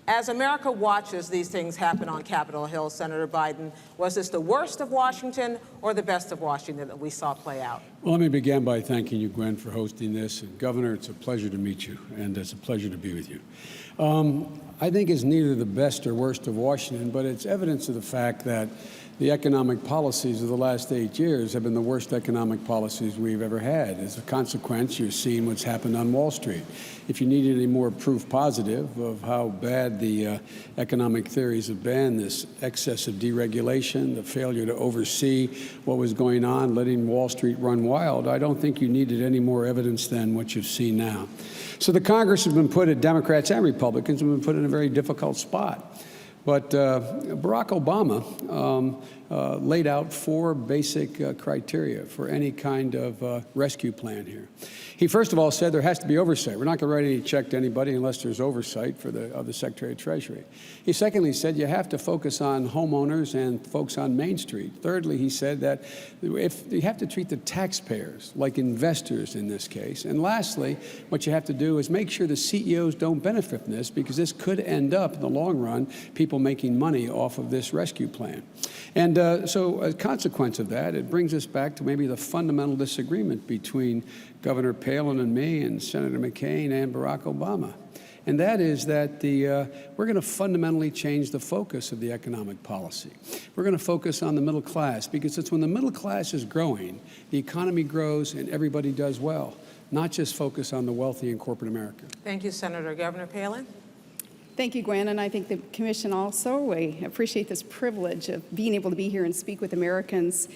As America watches these things happen on Capitol Hill, Senator Biden, was this the worst of Washington or the best of Washington that we saw play out? Well, let me begin by thanking you, Gwen, for hosting this. And Governor, it's a pleasure to meet you, and it's a pleasure to be with you. I think it's neither the best or worst of Washington, but it's evidence of the fact that the economic policies of the last 8 years have been the worst economic policies we've ever had. As a consequence, you're seeing what's happened on Wall Street. If you need any more proof positive of how bad the economic theories have been, this excess of deregulation, the failure to oversee what was going on, letting Wall Street run wild, I don't think you needed any more evidence than what you've seen now. So the Congress has been put, Democrats and Republicans have been put in a very difficult spot. But Barack Obama laid out 4 basic criteria for any kind of rescue plan here. He first of all said there has to be oversight. We're not going to write any check to anybody unless there's oversight of the Secretary of Treasury. He secondly said you have to focus on homeowners and folks on Main Street. Thirdly, he said that if you have to treat the taxpayers like investors in this case. And lastly, what you have to do is make sure the CEOs don't benefit from this, because this could end up in the long run people making money off of this rescue plan. And so as a consequence of that, it brings us back to maybe the fundamental disagreement between Governor Palin and me and Senator McCain and Barack Obama. And that is that we're going to fundamentally change the focus of the economic policy. We're going to focus on the middle class, because it's when the middle class is growing, the economy grows and everybody does well, not just focus on the wealthy in corporate America. Thank you, Senator. Governor Palin? Thank you, Gwen, and I think the Commission also, we appreciate this privilege of being able to be here and speak with Americans.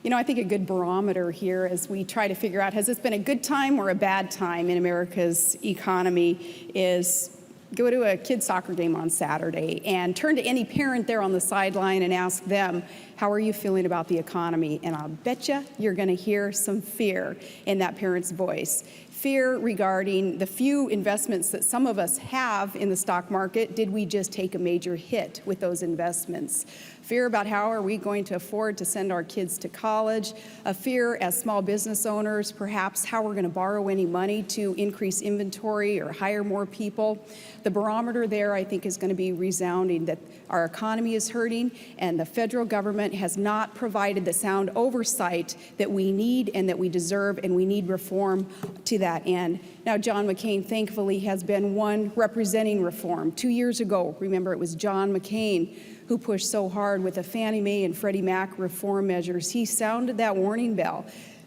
You know, I think a good barometer here as we try to figure out, has this been a good time or a bad time in America's economy, is go to a kid's soccer game on Saturday and turn to any parent there on the sideline and ask them, how are you feeling about the economy? And I'll bet you're going to hear some fear in that parent's voice. Fear regarding the few investments that some of us have in the stock market. Did we just take a major hit with those investments? Fear about how are we going to afford to send our kids to college? A fear as small business owners, perhaps how we're going to borrow any money to increase inventory or hire more people. The barometer there, I think, is going to be resounding, that our economy is hurting and the federal government has not provided the sound oversight that we need and that we deserve, and we need reform to that end. Now, John McCain, thankfully, has been one representing reform. 2 years ago, remember, it was John McCain who pushed so hard with the Fannie Mae and Freddie Mac reform measures. He sounded that warning bell.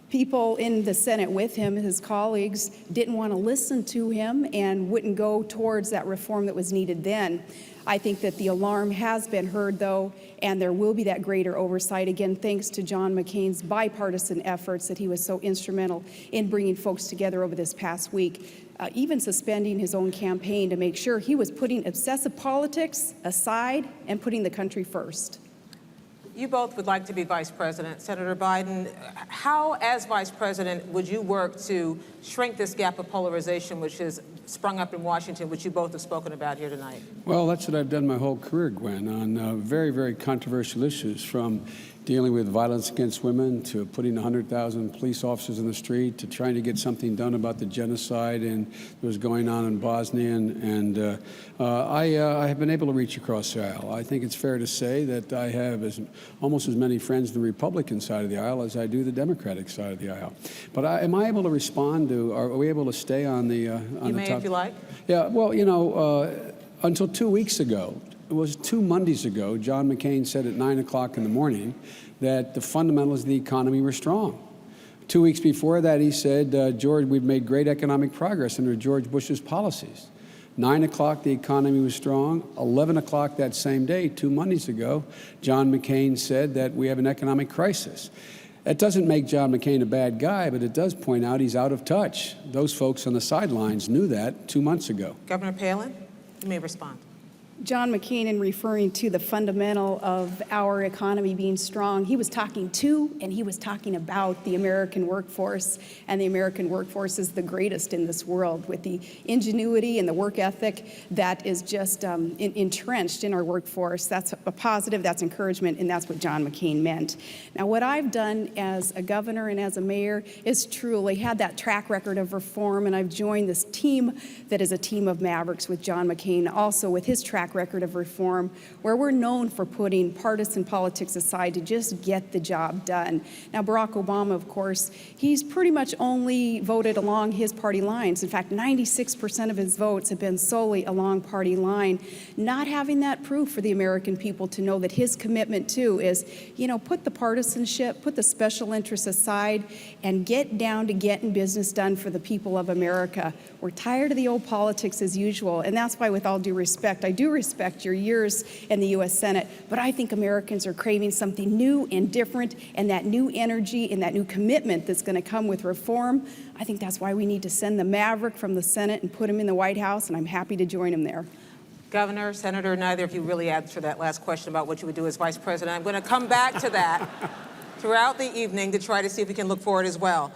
People in the Senate with him, his colleagues, didn't want to listen to him and wouldn't go towards that reform that was needed then. I think that the alarm has been heard, though, and there will be that greater oversight, again, thanks to John McCain's bipartisan efforts that he was so instrumental in bringing folks together over this past week, even suspending his own campaign to make sure he was putting obsessive politics aside and putting the country first. You both would like to be vice president. Senator Biden, how, as vice president, would you work to shrink this gap of polarization which has sprung up in Washington, which you both have spoken about here tonight? Well, that's what I've done my whole career, Gwen, on very, very controversial issues, from dealing with violence against women to putting 100,000 police officers in the street to trying to get something done about the genocide that was going on in Bosnia. And I have been able to reach across the aisle. I think it's fair to say that I have almost as many friends on the Republican side of the aisle as I do the Democratic side of the aisle. But am I able to respond to, are we able to stay on the top? You may, if you like. Yeah, well, you know, until 2 weeks ago, it was 2 Mondays ago, John McCain said at 9 o'clock in the morning that the fundamentals of the economy were strong. 2 weeks before that, he said, George, we've made great economic progress under George Bush's policies. 9 o'clock, the economy was strong. 11 o'clock that same day, 2 Mondays ago, John McCain said that we have an economic crisis. That doesn't make John McCain a bad guy, but it does point out he's out of touch. Those folks on the sidelines knew that 2 months ago. Governor Palin, you may respond. John McCain, in referring to the fundamental of our economy being strong, he was talking to and he was talking about the American workforce, and the American workforce is the greatest in this world, with the ingenuity and the work ethic that is just entrenched in our workforce. That's a positive, that's encouragement, and that's what John McCain meant. Now, what I've done as a governor and as a mayor is truly had that track record of reform, and I've joined this team that is a team of mavericks with John McCain, also with his track track record of reform, where we're known for putting partisan politics aside to just get the job done. Now, Barack Obama, of course, he's pretty much only voted along his party lines. In fact, 96% of his votes have been solely along party line. Not having that proof for the American people to know that his commitment too is, put the partisanship, put the special interests aside, and get down to getting business done for the people of America. We're tired of the old politics as usual, and that's why, with all due respect, I do respect your years in the U.S. Senate, but I think Americans are craving something new and different, and that new energy and that new commitment that's going to come with reform. I think that's why we need to send the maverick from the Senate and put him in the White House, and I'm happy to join him there. Governor, Senator, neither of you really answered that last question about what you would do as vice president. I'm going to come back to that throughout the evening to try to see if we can look forward as well.